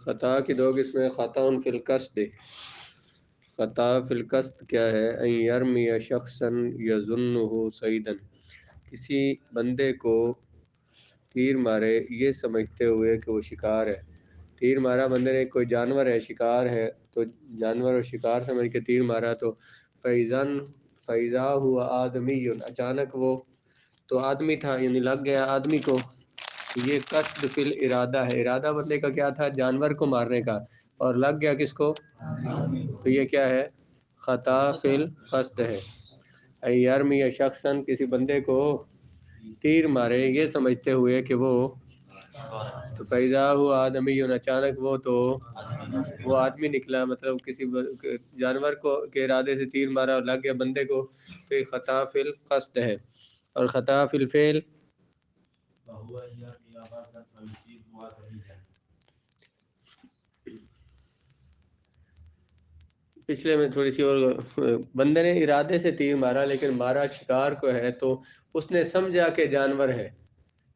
خطا کی دو قسمیں، خطا فی القصد۔ خطا فی القصد کیا ہے؟ ان یرمی شخصا یظنہ صیدا، کسی بندے کو تیر مارے یہ سمجھتے ہوئے کہ وہ شکار ہے۔ تیر مارا بندے نے، کوئی جانور ہے، شکار ہے، تو جانور اور شکار سمجھ کے تیر مارا، تو فیضا ہوا آدمی، اچانک وہ تو آدمی تھا، یعنی لگ گیا آدمی کو۔ یہ قصد فی الارادہ ہے، ارادہ بندے کا کیا تھا؟ جانور کو مارنے کا، اور لگ گیا کس کو؟ تو یہ کیا ہے؟ خطا فی القصد ہے۔ یرمی شخصاً، کسی بندے کو تیر مارے یہ سمجھتے ہوئے کہ وہ تو فیضا ہوا آدمی، اچانک وہ آدمی نکلا، مطلب کسی جانور کو کے ارادے سے تیر مارا اور لگ گیا بندے کو، تو یہ خطا فی القصد ہے۔ اور خطا فی الفعل پچھلے میں تھوڑی سی اور، بندے نے ارادے سے تیر مارا لیکن مارا شکار کو ہے، تو اس نے سمجھا کہ جانور ہے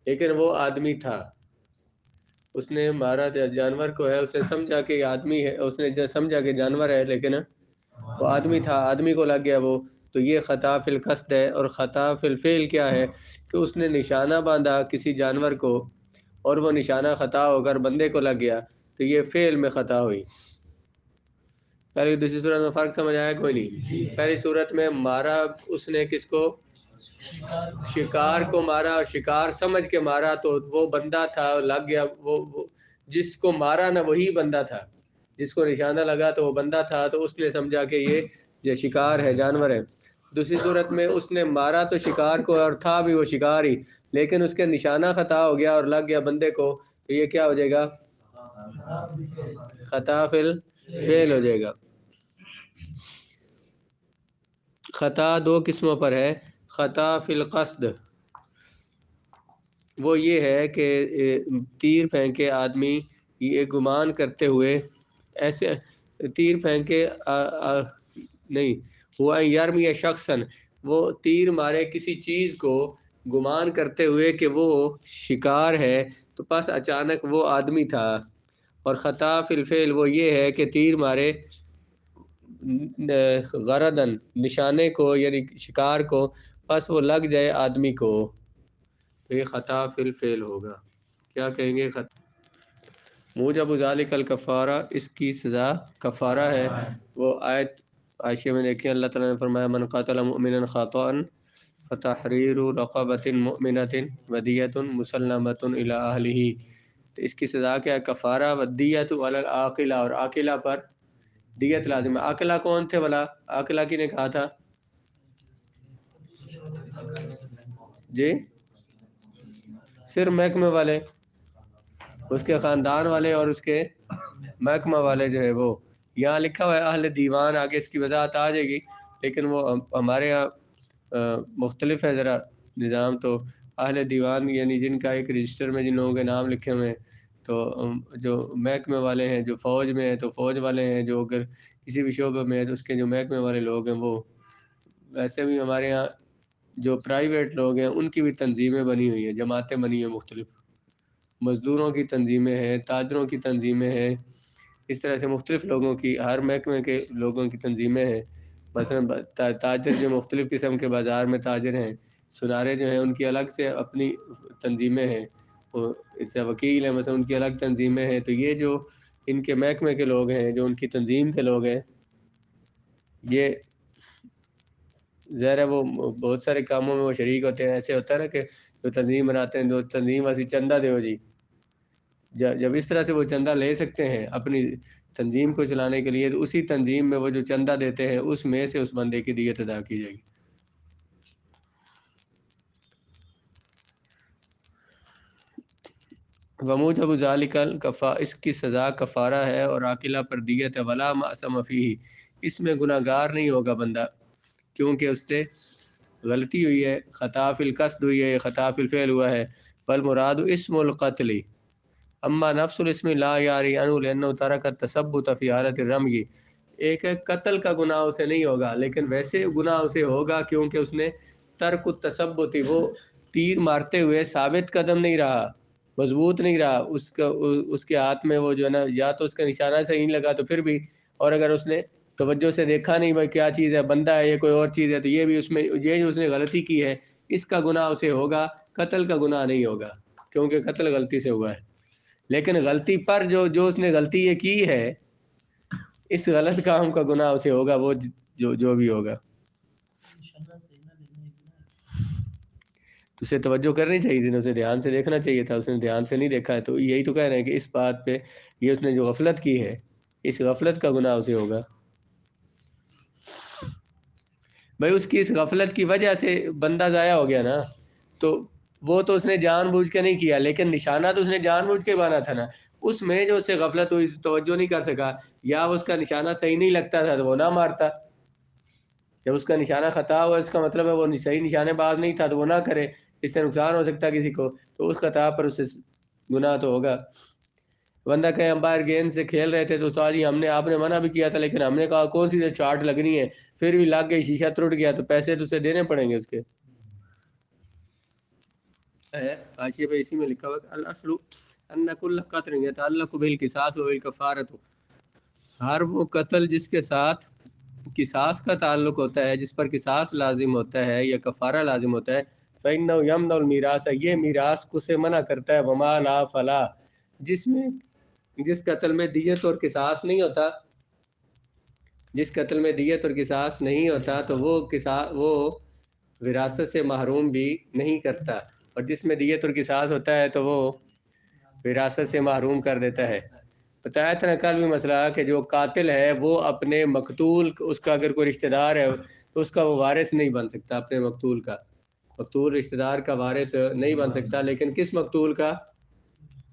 لیکن وہ آدمی تھا۔ اس نے مارا جانور کو ہے، اس نے سمجھا کہ یہ آدمی ہے، اس نے سمجھا کہ جانور ہے لیکن وہ آدمی تھا، آدمی کو لگ گیا وہ، تو یہ خطا فی القصد ہے۔ اور خطا فی الفعل کیا ہے؟ کہ اس نے نشانہ باندھا کسی جانور کو اور وہ نشانہ خطا ہو کر بندے کو لگ گیا، تو یہ فعل میں خطا ہوئی۔ پہلی دوسری صورت میں فرق سمجھ آیا؟ کوئی نہیں؟ پہلی صورت میں مارا اس نے کس کو؟ شکار کو مارا، اور شکار سمجھ کے مارا، تو وہ بندہ تھا، لگ گیا وہ جس کو مارا نا وہی بندہ تھا، جس کو نشانہ لگا تو وہ بندہ تھا، تو اس نے سمجھا کہ یہ شکار ہے، جانور ہے۔ دوسری صورت میں اس نے مارا تو شکار کو، اور تھا بھی وہ شکار ہی، لیکن اس کے نشانہ خطا ہو گیا اور لگ گیا بندے کو، تو یہ کیا ہو جائے گا؟ خطا فی الفعل ہو جائے گا۔ خطا دو قسموں پر ہے۔ خطا فی القصد وہ یہ ہے کہ تیر پھینکے آدمی یہ گمان کرتے ہوئے، ایسے تیر پھینکے نہیں ہوا، یرمی یا شخصاً، وہ تیر مارے کسی چیز کو گمان کرتے ہوئے کہ وہ شکار ہے، تو پس اچانک وہ آدمی تھا۔ اور خطا فی الفعل وہ یہ ہے کہ تیر مارے غرضاً، نشانے کو یعنی شکار کو، پس وہ لگ جائے آدمی کو، تو یہ خطا فی الفعل ہوگا۔ کیا کہیں گے؟ موجب ذالک الکفارہ، اس کی سزا کفارہ ہے۔ وہ آیت عائشہ میں دیکھیں، اللہ تعالیٰ نے فرمایا من قاتل مؤمنا خطأ فتحریر رقبۃ مؤمنۃ ودیۃ مسلمۃ الی اہلہ، تو اس کی سزا کیا ہے؟ کفارہ، ودیۃ علی العاقلہ، اور عاقلہ پر دیت لازم ہے۔ عاقلہ کون تھے بھلا؟ عاقلہ کی نے کہا تھا؟ جی، صرف محکمے والے، اس کے خاندان والے اور اس کے محکمہ والے جو ہے وہ، یہاں لکھا ہوا ہے اہل دیوان، آگے اس کی وضاحت آ جائے گی، لیکن وہ ہمارے یہاں مختلف ہے ذرا نظام۔ تو اہل دیوان یعنی جن کا ایک رجسٹر میں جن لوگوں کے نام لکھے ہوئے ہیں، تو جو محکمے والے ہیں، جو فوج میں ہیں تو فوج والے ہیں، جو اگر کسی بھی شعبے میں ہے تو اس کے جو محکمے والے لوگ ہیں وہ، ویسے بھی ہمارے یہاں جو پرائیویٹ لوگ ہیں ان کی بھی تنظیمیں بنی ہوئی ہیں، جماعتیں بنی ہیں مختلف، مزدوروں کی تنظیمیں ہیں، تاجروں کی تنظیمیں ہیں، اس طرح سے مختلف لوگوں کی، ہر محکمے کے لوگوں کی تنظیمیں ہیں۔ مثلا تاجر جو مختلف قسم کے بازار میں تاجر ہیں، سنارے جو ہیں ان کی الگ سے اپنی تنظیمیں ہیں، وکیل ہیں مثلا ان کی الگ تنظیمیں ہیں، تو یہ جو ان کے محکمے کے لوگ ہیں، جو ان کی تنظیم کے لوگ ہیں، یہ ظاہر ہے وہ بہت سارے کاموں میں وہ شریک ہوتے ہیں۔ ایسے ہوتا ہے نا کہ جو تنظیم بناتے ہیں، جو تنظیم واسی چندہ دیو جی، جب اس طرح سے وہ چندہ لے سکتے ہیں اپنی تنظیم کو چلانے کے لیے، تو اسی تنظیم میں وہ جو چندہ دیتے ہیں اس میں سے اس بندے کی دیت ادا کی جائے گی۔ وموجب ذالک الکفا، اس کی سزا کفارہ ہے، اور عاقلہ پر دیت ہے۔ ولا مأثم فیہ، اس میں گناہ گار نہیں ہوگا بندہ، کیونکہ اس سے غلطی ہوئی ہے، خطا فی القصد ہوئی ہے، خطا فی الفعل ہوا ہے۔ والمراد اسم القتل اما نفس الاسم لا یاری عنہ لانہ ترک التثبت فی حالت الرمی، ایک ہے قتل کا گناہ اسے نہیں ہوگا، لیکن ویسے گناہ اسے ہوگا کیونکہ اس نے ترک التثبت، وہ تیر مارتے ہوئے ثابت قدم نہیں رہا، مضبوط نہیں رہا، اس کے ہاتھ میں وہ جو ہے نا، یا تو اس کا نشانہ صحیح نہیں لگا تو پھر بھی، اور اگر اس نے توجہ سے دیکھا نہیں بھائی کیا چیز ہے، بندہ ہے یہ کوئی اور چیز ہے، تو یہ بھی اس میں یہ جو اس نے غلطی کی ہے اس کا گناہ اسے ہوگا، قتل کا گناہ نہیں ہوگا، کیونکہ قتل غلطی سے ہوا ہے۔ لیکن غلطی پر جو اس نے غلطی یہ کی ہے، اس غلط کام کا گناہ اسے ہوگا، وہ جو بھی ہوگا۔ تو اسے توجہ کرنی چاہیے تھی، اسے دھیان سے دیکھنا چاہیے تھا، اس نے دھیان سے نہیں دیکھا ہے، تو یہی تو کہہ رہے ہیں کہ اس بات پہ یہ اس نے جو غفلت کی ہے، اس غفلت کا گناہ اسے ہوگا۔ بھائی اس کی اس غفلت کی وجہ سے بندہ ضائع ہو گیا نا، تو وہ تو اس نے جان بوجھ کے نہیں کیا، لیکن نشانہ تو اس نے جان بوجھ کے بانا تھا نا، اس میں جو اس سے غفلت ہوئی، توجہ نہیں کر سکا، یا اس کا نشانہ صحیح نہیں لگتا تھا تو وہ نہ مارتا۔ جب اس کا نشانہ خطا ہوا، اس کا مطلب ہے وہ صحیح نشانے باز نہیں تھا تو وہ نہ کرے، اس سے نقصان ہو سکتا کسی کو، تو اس خطا پر اس سے گناہ تو ہوگا۔ بندہ کہیں امپائر گیند سے کھیل رہے تھے تو استاد جی آپ نے منع بھی کیا تھا، لیکن ہم نے کہا کون سی چارٹ لگنی ہے، پھر بھی لگ گئی، شیشہ ٹوٹ گیا، تو پیسے تو اسے دینے پڑیں گے اس کے۔ حاشیے پہ اسی میں لکھا ہوا کہ الاصل ان کل قتل یتعلق بالقصاص والکفارۃ، ہر وہ قتل جس کے ساتھ قصاص کا تعلق ہوتا ہے، جس پر قصاص لازم ہوتا ہے یا کفارہ لازم ہوتا ہے، فإنه يمنع الميراث، یہ میراث کو سے منع کرتا ہے، وما لا فلا، جس قتل میں دیت اور قصاص نہیں ہوتا، جس قتل میں دیت اور قصاص نہیں ہوتا تو وہ وراثت سے محروم بھی نہیں کرتا، اور جس میں دیت اور قصاص ہوتا ہے تو وہ وراثت سے محروم کر دیتا ہے۔ بتایا تھا نا کل بھی مسئلہ کہ جو قاتل ہے وہ اپنے مقتول، اس کا اگر کوئی رشتہ دار ہے تو اس کا وہ وارث نہیں بن سکتا، اپنے مقتول کا، مقتول رشتہ دار کا وارث نہیں بن سکتا، لیکن کس مقتول کا؟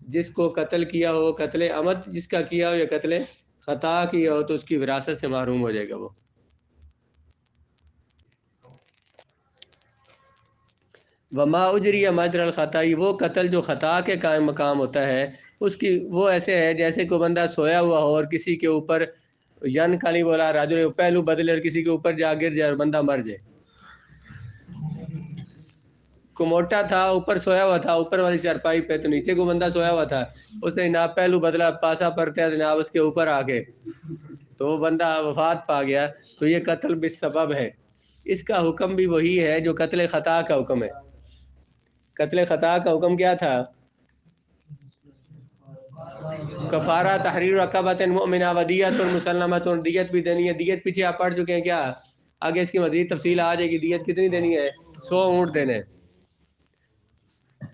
جس کو قتل کیا ہو، قتل عمد جس کا کیا ہو یا قتل خطا کیا ہو، تو اس کی وراثت سے محروم ہو جائے گا وہ۔ وما اجری مجر الخطا، وہ قتل جو خطا کے قائم مقام ہوتا ہے، اس کی وہ ایسے ہے جیسے کوئی بندہ سویا ہوا ہو اور کسی کے اوپر ین کالی بولا راجو پہلو بدلے اور کسی کے اوپر جا گر جائے اور بندہ مر جائے۔ کو موٹا تھا، اوپر سویا ہوا تھا، اوپر والی چارپائی پہ، تو نیچے کو بندہ سویا ہوا تھا، اس نے جناب پہلو بدلا، پاسا پرتیا جناب اس کے اوپر آ کے، تو وہ بندہ وفات پا گیا، تو یہ قتل بالسبب ہے۔ اس کا حکم بھی وہی ہے جو قتل خطا کا حکم ہے۔ قتل خطا کا حکم کیا تھا؟ کفارہ تحریر رقبۃ مؤمنہ ودیۃ مسلمۃ، دیت بھی دینی ہے۔ دیت پیچھے آپ پڑھ چکے ہیں کیا؟ آگے اس کی مزید تفصیل آ جائے گی۔ دیت کتنی دینی ہے؟ 100 اونٹ دینے،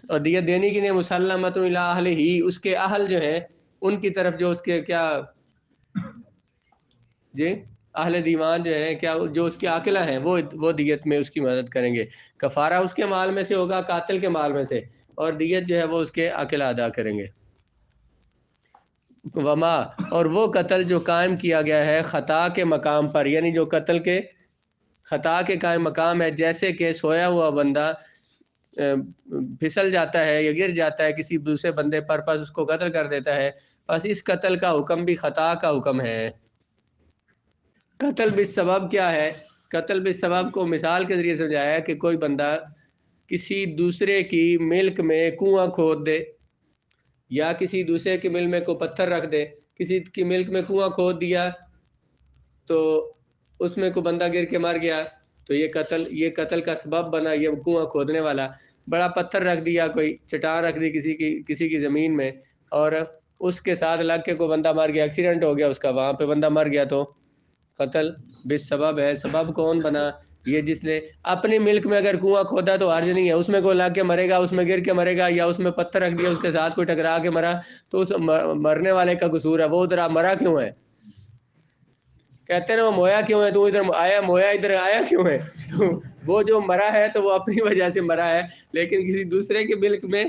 اور دیت دینی کی نہیں، مسلمۃ الی اہلہ، اس کے اہل جو ہیں ان کی طرف، جو اس کے کیا جی اہل دیوان جو ہیں، کیا جو اس کے عاقلہ ہیں، وہ دیت میں اس کی مدد کریں گے۔ کفارہ اس کے مال میں سے ہوگا، قاتل کے مال میں سے، اور دیت جو ہے وہ اس کے عاقلہ ادا کریں گے۔ وما، اور وہ قتل جو قائم کیا گیا ہے خطا کے مقام پر، یعنی جو قتل کے خطا کے قائم مقام ہے، جیسے کہ سویا ہوا بندہ پھسل جاتا ہے یا گر جاتا ہے کسی دوسرے بندے پر، پس اس کو قتل کر دیتا ہے، پس اس قتل کا حکم بھی خطا کا حکم ہے۔ قتل بالسبب کیا ہے؟ قتل بالسبب کو مثال کے ذریعے سمجھایا ہے کہ کوئی بندہ کسی دوسرے کی ملک میں کنواں کھود دے، یا کسی دوسرے کی ملک میں کو پتھر رکھ دے، کسی کی ملک میں کنواں کھود دیا تو اس میں کو بندہ گر کے مر گیا، تو یہ قتل کا سبب بنا، یہ کنواں کھودنے والا۔ بڑا پتھر رکھ دیا، کوئی چٹان رکھ دی کسی کی زمین میں، اور اس کے ساتھ لگ کے کوئی بندہ مر گیا، ایکسیڈنٹ ہو گیا اس کا، وہاں پہ بندہ مر گیا، تو قتل بالسبب ہے۔ سبب کون بنا؟ یہ جس نے اپنی ملک میں اگر کنواں کھودا تو حرج نہیں ہے، اس میں کوئی لگ کے مرے گا، اس میں گر کے مرے گا، یا اس میں پتھر رکھ دیا اس کے ساتھ کوئی ٹکرا کے مرا، تو اس مرنے والے کا قصور ہے، وہ ادھر مرا کیوں ہے؟ کہتے ہیں نا وہ مویا کیوں ہے، تو ادھر آیا، مویا ادھر آیا کیوں ہے؟ تو وہ جو مرا ہے تو وہ اپنی وجہ سے مرا ہے، لیکن کسی دوسرے کے ملک میں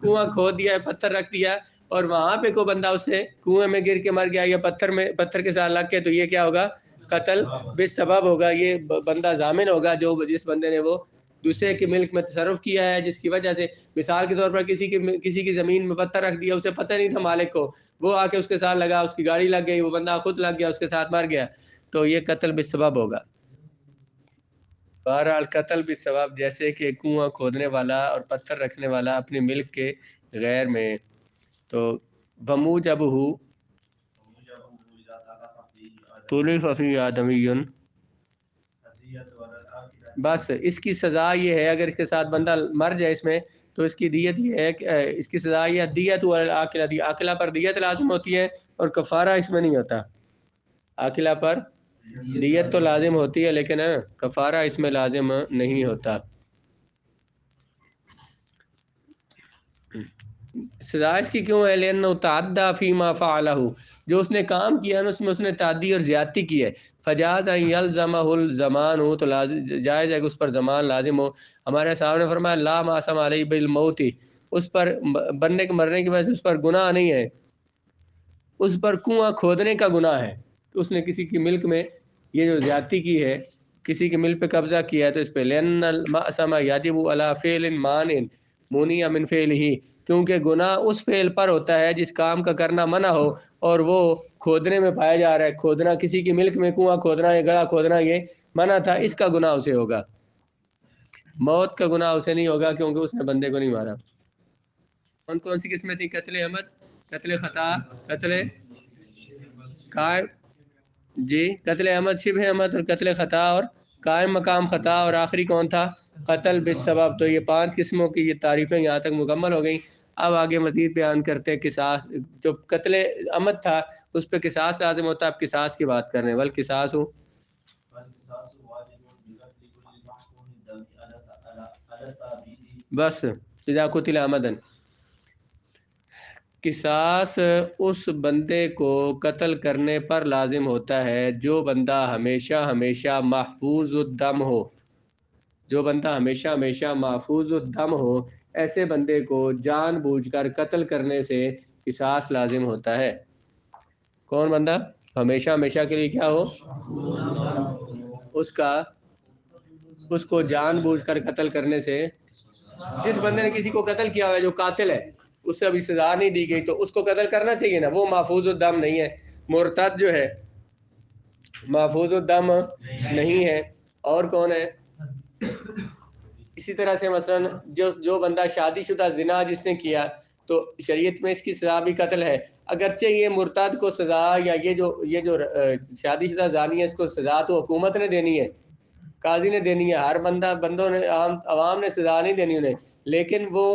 کنواں کھود دیا ہے، پتھر رکھ دیا، اور وہاں پہ کوئی بندہ اس سے کنویں میں گر کے مر گیا یا پتھر کے ساتھ لگ کے، تو یہ کیا ہوگا؟ قتل بالسبب ہوگا۔ یہ بندہ ضامن ہوگا جو جس بندے نے وہ دوسرے کے ملک میں تصرف کیا ہے، جس کی وجہ سے، مثال کے طور پر کسی کی زمین میں پتھر رکھ دیا، اسے پتہ نہیں تھا مالک کو، وہ آ کے اس کے ساتھ لگا، اس کی گاڑی لگ گئی، وہ بندہ خود لگ گیا، اس کے ساتھ مر گیا، تو یہ قتل بالسبب ہوگا۔ بہرحال قتل بالسبب، جیسے کہ کنواں کھودنے والا اور پتھر رکھنے والا اپنی ملک کے غیر میں، تو وموجبہ طلف فی آدمی، بس اس کی سزا یہ ہے اگر اس کے ساتھ بندہ مر جائے اس میں تو اس کی دیت یہ ہے کہ اس کی سزا یہ دیت عاقلہ، دی عاقلہ پر دیت لازم ہوتی ہے اور کفارہ اس میں نہیں ہوتا. عاقلہ پر دیت تو لازم ہوتی ہے لیکن کفارہ اس میں لازم نہیں ہوتا. سزا اس کی کیوں ہے؟ لأنه تعدى فيما فعله، جو اس نے کام کیا نا اس میں تعدی اور زیادتی کی ہے. فجاز ان يلزمه الزمان، ہو تو جائز ہے کہ اس پر زمان لازم ہو. ہمارے صاحب نے فرمایا لا ماسم علیہ بالموت، اس پر بندے کے مرنے کی وجہ سے اس پر گناہ نہیں ہے، اس پر کنواں کھودنے کا گناہ ہے. اس نے کسی کی ملک میں یہ جو زیادتی کی ہے، کسی کے ملک پہ قبضہ کیا ہے تو اس پہ لأن المأثم يجب على فعل مانع منع من فعله، کیونکہ گناہ اس فعل پر ہوتا ہے جس کام کا کرنا منع ہو اور وہ کھودنے میں پایا جا رہا ہے. کھودنا، کسی کی ملک میں کنواں کھودنا یا گڑھا کھودنا یہ منع تھا، اس کا گناہ اسے ہوگا. موت کا گناہ اسے نہیں ہوگا کیونکہ اس نے بندے کو نہیں مارا. کون سی قسمیں تھی؟ قتل عمد، قتل خطا، قتل قائم، جی قتل عمد، شبہ عمد اور قتل خطا اور قائم مقام خطا، اور آخری کون تھا؟ قتل بالسبب. تو یہ 5 قسموں کی یہ تعریفیں یہاں تک مکمل ہو گئیں. اب آگے مزید بیان کرتے ہیں قصاص. جو قتل عمد تھا اس پہ قصاص لازم ہوتا ہے. اب قصاص کی بات کر رہے ہیں. والقصاص ہو بس اذا قتل عمدن، قصاص اس بندے کو قتل کرنے پر لازم ہوتا ہے جو بندہ ہمیشہ ہمیشہ محفوظ الدم ہو. جو بندہ ہمیشہ ہمیشہ محفوظ الدم ہو، ایسے بندے کو جان بوجھ کر قتل کرنے سے قصاص لازم ہوتا ہے. کون بندہ ہمیشہ ہمیشہ کے لیے کیا ہو؟ اس کو جان بوجھ کر قتل کرنے سے، جس بندے نے کسی کو قتل کیا ہوا ہے جو قاتل ہے، اس سے ابھی سزا نہیں دی گئی تو اس کو قتل کرنا چاہیے نا، وہ محفوظ الدم نہیں ہے. مرتد جو ہے محفوظ الدم نہیں ہے. اور کون ہے؟ اسی طرح سے مثلا جو بندہ شادی شدہ زنا جس نے کیا تو شریعت میں اس کی سزا بھی قتل ہے. اگرچہ یہ مرتد کو سزا، یا یہ جو شادی شدہ زانی ہے اس کو سزا تو حکومت نے دینی ہے، قاضی نے دینی ہے، ہر بندوں نے، عوام نے سزا نہیں دینی انہیں، لیکن وہ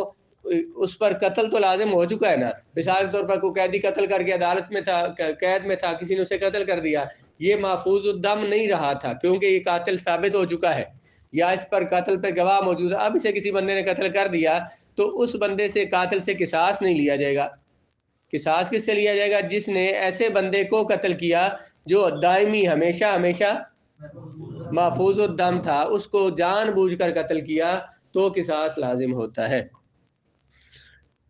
اس پر قتل تو لازم ہو چکا ہے نا. مثال کے طور پر کوئی قیدی قتل کر کے عدالت میں تھا، قید میں تھا، کسی نے اسے قتل کر دیا، یہ محفوظ الدم نہیں رہا تھا کیونکہ یہ قاتل ثابت ہو چکا ہے یا اس پر قتل پہ گواہ موجود ہے. اب اسے کسی بندے نے قتل کر دیا تو اس بندے سے، قاتل سے قصاص نہیں لیا جائے گا. قصاص کس سے لیا جائے گا؟ جس نے ایسے بندے کو قتل کیا جو دائمی ہمیشہ ہمیشہ محفوظ الدم تھا، اس کو جان بوجھ کر قتل کیا تو قصاص لازم ہوتا ہے.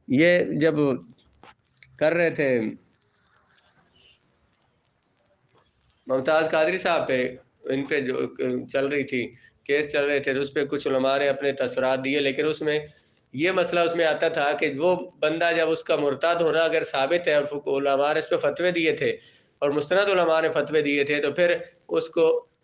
یہ جب کر رہے تھے ممتاز قادری صاحب پہ، ان پہ جو چل رہی تھی، کیس چل رہے تھے، تو اس پہ کچھ علماء نے اپنے تاثرات دیے، لیکن اس میں یہ مسئلہ اس میں آتا تھا کہ وہ بندہ جب اس کا مرتد ہونا اگر ثابت ہے، اور علماء نے اس پہ فتوے دیے تھے اور مستند علماء نے فتوے دیے تھے، تو پھر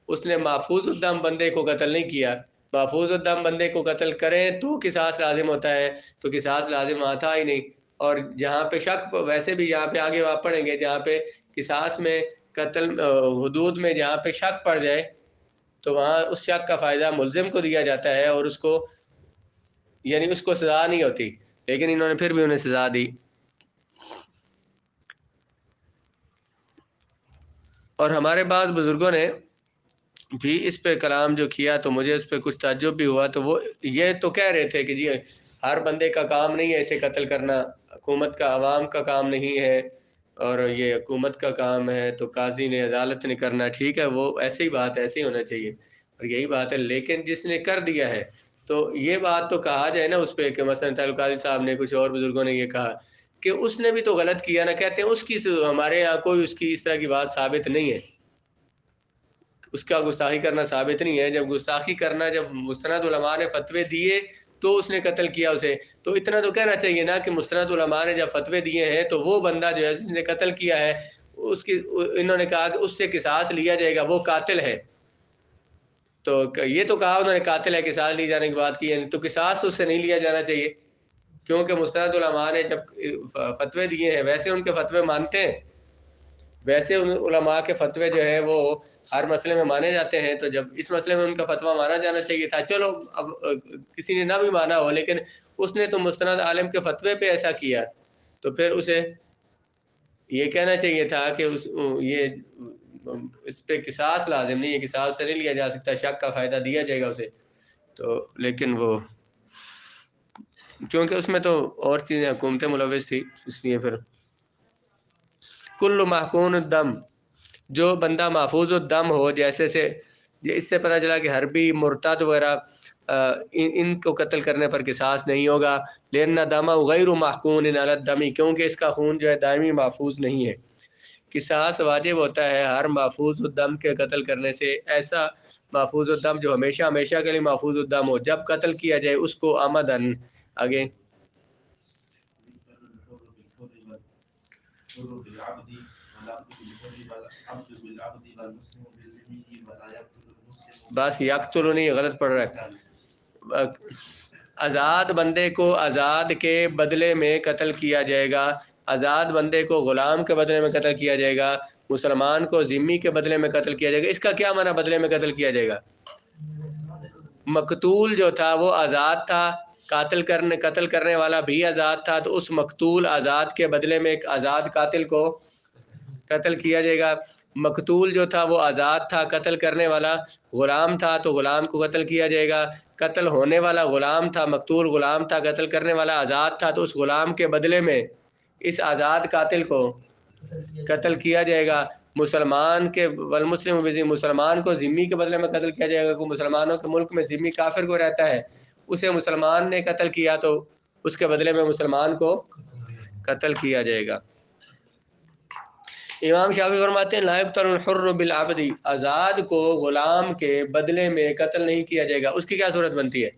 اس نے محفوظ الدم بندے کو قتل نہیں کیا. محفوظ الدم بندے کو قتل کریں تو قصاص لازم ہوتا ہے، تو قصاص لازم آتا ہی نہیں. اور جہاں پہ شک، ویسے بھی یہاں پہ آگے آپ پڑھیں گے، جہاں پہ قصاص میں قتل حدود میں جہاں پہ شک پڑ جائے تو وہاں اس شک کا فائدہ ملزم کو دیا جاتا ہے اور اس کو، یعنی اس کو سزا نہیں ہوتی، لیکن انہوں نے پھر بھی انہیں سزا دی. اور ہمارے بعض بزرگوں نے بھی اس پہ کلام جو کیا تو مجھے اس پہ کچھ تعجب بھی ہوا. تو وہ یہ تو کہہ رہے تھے کہ جی ہر بندے کا کام نہیں ہے اسے قتل کرنا، حکومت کا، عوام کا کام نہیں ہے، اور یہ حکومت کا کام ہے تو قاضی نے، عدالت نے کرنا. ٹھیک ہے، وہ ایسے ہی بات ہے، ایسے ہی ہونا چاہیے اور یہی بات ہے. لیکن جس نے کر دیا ہے تو یہ بات تو کہا جائے نا اس پہ، کہ مثلا تعلق قاضی صاحب نے، کچھ اور بزرگوں نے یہ کہا کہ اس نے بھی تو غلط کیا نا. کہتے ہیں اس کی، ہمارے یہاں کوئی اس کی اس طرح کی بات ثابت نہیں ہے، اس کا گستاخی کرنا ثابت نہیں ہے. جب گستاخی کرنا، جب مستند علماء نے فتوے دیے تو اس نے قتل کیا اسے، تو اتنا تو کہنا چاہیے نا کہ مستند علماء نے جب فتوے دیے ہیں تو وہ بندہ جو ہے جس نے قتل کیا ہے، اس کی، انہوں نے کہا کہ اس سے قصاص لیا جائے گا، وہ قاتل ہے. تو یہ تو کہا انہوں نے قاتل ہے، قصاص لی جانے کی بات کی ہے، تو قصاص اس سے نہیں لیا جانا چاہیے. کیونکہ مستند علماء نے جب فتوے دیے ہیں ویسے ان کے فتوے مانتے ہیں، ویسے ان علماء کے فتوے جو ہیں وہ ہر مسئلے میں مانے جاتے ہیں، تو جب اس مسئلے میں ان کا فتویٰ مانا جانا چاہیے تھا، چلو اب کسی نے نہ بھی مانا ہو لیکن اس نے تو مستند عالم کے فتوے پہ ایسا کیا، تو پھر اسے یہ کہنا چاہیے تھا کہ اس پہ قصاص لازم نہیں ہے، قصاص سے نہیں لیا جا سکتا، شک کا فائدہ دیا جائے گا اسے، تو لیکن وہ کیونکہ اس میں تو اور چیزیں حکومتیں ملوث تھی، اس لیے پھر کل محقون الدم، جو بندہ محفوظ الدم ہو، جیسے سے اس سے پتہ چلا کہ حربی، مرتد وغیرہ ان کو قتل کرنے پر قصاص نہیں ہوگا، لأن دم غیر محقون علی الدم، کیونکہ اس کا خون جو ہے دائمی محفوظ نہیں ہے۔ قصاص واجب ہوتا ہے ہر محفوظ الدم کے قتل کرنے سے، ایسا محفوظ الدم جو ہمیشہ ہمیشہ کے لیے محفوظ الدم ہو، جب قتل کیا جائے اس کو آمدن آگے بس یقتل نہیں، غلط پڑھ رہا ہے، آزاد بندے کو آزاد کے بدلے میں قتل کیا جائے گا، آزاد بندے کو غلام کے بدلے میں قتل کیا جائے گا، مسلمان کو ذمی کے بدلے میں قتل کیا جائے گا۔ اس کا کیا معنی بدلے میں قتل کیا جائے گا؟ مقتول جو تھا وہ آزاد تھا، قتل کرنے والا بھی آزاد تھا، تو اس مقتول آزاد کے بدلے میں ایک آزاد قاتل کو قتل کیا جائے گا۔ مقتول جو تھا وہ آزاد تھا، قتل کرنے والا غلام تھا، تو غلام کو قتل کیا جائے گا۔ قتل ہونے والا غلام تھا، مقتول غلام تھا، قتل کرنے والا آزاد تھا، تو اس غلام کے بدلے میں اس آزاد قاتل کو قتل کیا جائے گا۔ مسلمان کے والمسلم بذمہ، مسلمان کو ذمی کے بدلے میں قتل کیا جائے گا۔ کوئی مسلمانوں کے ملک میں ذمی کافر کو رہتا ہے، اسے مسلمان نے قتل کیا تو اس کے بدلے میں مسلمان کو قتل کیا جائے گا۔ امام شافعی فرماتے ہیں لا یقتل الحر بالعبد، آزاد کو غلام کے بدلے میں قتل نہیں کیا جائے گا۔ اس کی کیا صورت بنتی ہے؟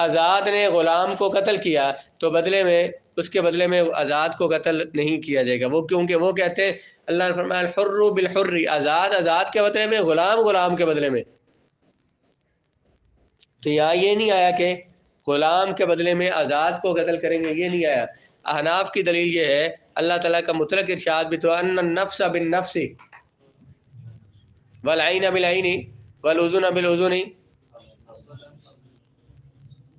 آزاد نے غلام کو قتل کیا تو بدلے میں اس کے بدلے میں آزاد کو قتل نہیں کیا جائے گا، وہ کیونکہ وہ کہتے ہیں اللہ نے فرمایا الحر بالحر، آزاد کے بدلے میں، غلام کے بدلے میں۔ تو یہاں یہ نہیں آیا کہ غلام کے بدلے میں آزاد کو قتل کریں گے، یہ نہیں آیا۔ احناف کی دلیل یہ ہے، اللہ تعالیٰ کا مطلق ارشاد بھی تو ان النفس بالنفس والعین بالعین والاذن بالاذن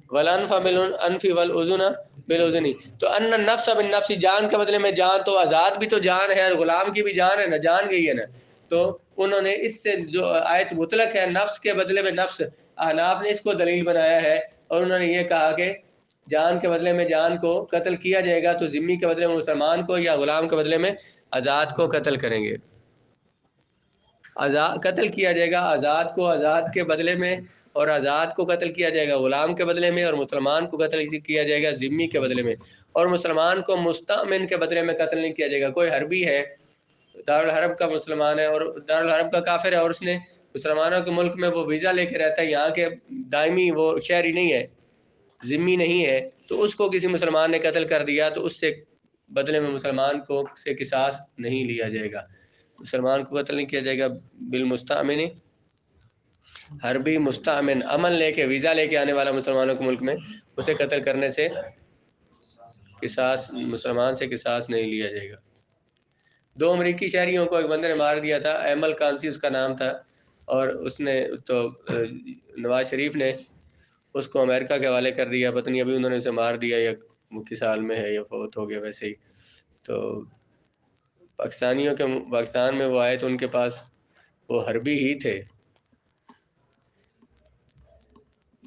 والانف بالانف والاذن بالاذن، تو ان النفس بالنفس، جان کے بدلے میں جان، تو آزاد بھی تو جان ہے اور غلام کی بھی جان ہے نا، جان گئی ہے نا، تو انہوں نے اس سے جو آیت مطلق ہے نفس کے بدلے میں نفس، احناف نے اس کو دلیل بنایا ہے، اور انہوں نے یہ کہا کہ جان کے بدلے میں جان کو قتل کیا جائے گا، تو ذمی کے بدلے میں مسلمان کو یا غلام کے بدلے میں آزاد کو قتل کریں گے، آزاد قتل کیا جائے گا آزاد کو آزاد کے بدلے میں، اور آزاد کو قتل کیا جائے گا غلام کے بدلے میں، اور مسلمان کو قتل کیا جائے گا ذمی کے بدلے میں، اور مسلمان کو مستأمن کے بدلے میں قتل نہیں کیا جائے گا۔ کوئی حربی ہے، دارالحرب کا مسلمان ہے اور دارالحرب کا کافر ہے، اور اس نے مسلمانوں کے ملک میں وہ ویزا لے کے رہتا ہے، یہاں کے دائمی وہ شہری نہیں ہے، ذمی نہیں ہے، تو اس کو کسی مسلمان نے قتل کر دیا تو اس سے بدلے میں مسلمان کو سے قصاص نہیں لیا جائے گا، مسلمان کو قتل نہیں کیا جائے گا۔ بالمستأمن، حربی مستأمن، امن لے کے ویزا لے کے آنے والا مسلمانوں کے ملک میں، اسے قتل کرنے سے قصاص، مسلمان سے قصاص نہیں لیا جائے گا۔ دو امریکی شہریوں کو ایک بندے نے مار دیا تھا، ایمل کانسی اس کا نام تھا، اور اس نے تو نواز شریف نے اس کو امریکہ کے حوالے کر دیا، پتہ نہیں ابھی انہوں نے اسے مار دیا یا مفتی سال میں ہے یا فوت ہو گیا ویسے ہی۔ تو پاکستان میں وہ آئے تو ان کے پاس وہ حربی ہی تھے،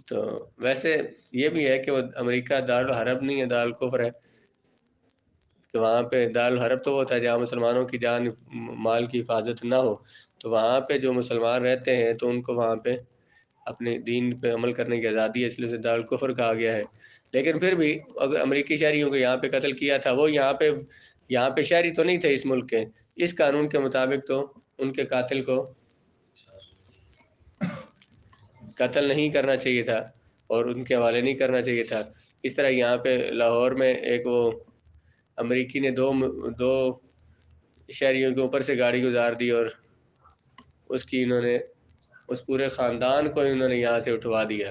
تو ویسے یہ بھی ہے کہ وہ امریکہ دارالحرب نہیں ہے، دارالکفر ہے، کہ وہاں پہ دارالحرب تو وہ ہوتا ہے جہاں مسلمانوں کی جان مال کی حفاظت نہ ہو، تو وہاں پہ جو مسلمان رہتے ہیں تو ان کو وہاں پہ اپنے دین پہ عمل کرنے کی آزادی ہے، اس لیے اسے دارالکفر کہا گیا ہے۔ لیکن پھر بھی اگر امریکی شہریوں کو یہاں پہ قتل کیا تھا، وہ یہاں پہ شہری تو نہیں تھے اس ملک کے، اس قانون کے مطابق تو ان کے قاتل کو قتل نہیں کرنا چاہیے تھا اور ان کے حوالے نہیں کرنا چاہیے تھا۔ اس طرح یہاں پہ لاہور میں ایک وہ امریکی نے دو شہریوں کے اوپر سے گاڑی گزار دی اور اس کی انہوں نے اس پورے خاندان کو انہوں نے یہاں سے اٹھوا دیا،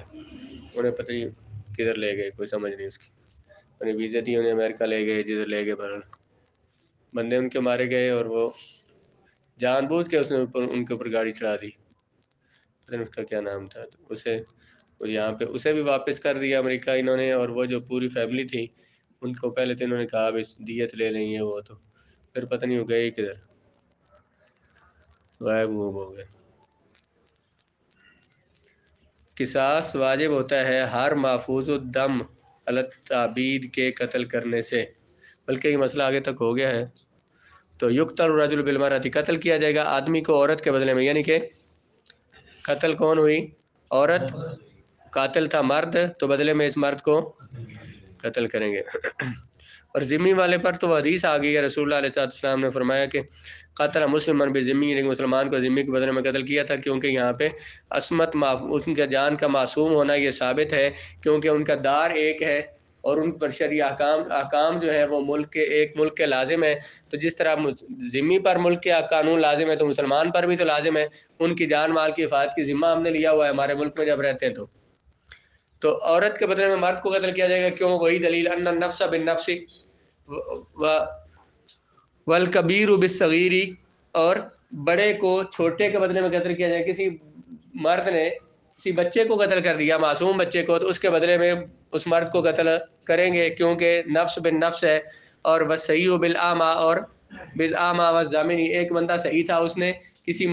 انہیں پتہ نہیں کدھر لے گئے، کوئی سمجھ نہیں اس کی، انہیں ویزا دی، انہیں امریکہ لے گئے، جدھر لے گئے، بہرحال بندے ان کے مارے گئے، اور وہ جان بوجھ کے اس نے ان کے اوپر گاڑی چڑھا دی، پتہ نہیں اس کا کیا نام تھا، اسے وہ یہاں پہ اسے بھی واپس کر دیا امریکہ انہوں نے، اور وہ جو پوری فیملی تھی ان کو پہلے تو انہوں نے کہا بس دیت لے لیں یہ وہ، تو پھر پتہ نہیں ہو گئے کدھر، غائب ہو گئے۔ قصاص واجب ہوتا ہے ہر محفوظ الدم التعبید کے قتل کرنے سے، بلکہ یہ مسئلہ آگے تک ہو گیا ہے۔ تو یقتل الرجل بالمرأۃ، قتل کیا جائے گا آدمی کو عورت کے بدلے میں، یعنی کہ قتل کون ہوئی؟ عورت، قاتل تھا مرد، تو بدلے میں اس مرد کو قتل کریں گے۔ اور ذمی والے پر تو وہ حدیث آ گئی ہے، رسول اللہ علیہ السلام نے فرمایا کہ قتل مسلمان بذمی، یعنی مسلمان کو ذمی کے بدلے میں قتل کیا تھا، کیونکہ یہاں پہ عصمت ان کے جان کا معصوم ہونا یہ ثابت ہے، کیونکہ ان کا دار ایک ہے اور ان پر شرعی احکام جو ہے وہ ایک ملک کے لازم ہے، تو جس طرح ذمی پر ملک کے قانون لازم ہے تو مسلمان پر بھی تو لازم ہے، ان کی جان مال کی حفاظت کی ذمہ ہم نے لیا ہوا ہے ہمارے ملک میں جب رہتے ہیں، تو عورت کے بدلے میں مرد کو قتل کیا جائے گا، کیوں؟ وہی دلیل ان النفس بالنفس والکبیر بالصغیر، اور بڑے کو چھوٹے کے بدلے میں قتل کیا جائے، کسی مرد نے کسی بچے کو قتل کر دیا، معصوم بچے کو، تو اس کے بدلے میں اس مرد کو قتل کریں گے، کیونکہ نفس بالنفس ہے۔ اور والصحیح بالاعمی، اور بالاعمی والزامن، ایک بندہ صحیح تھا، اس نے کسی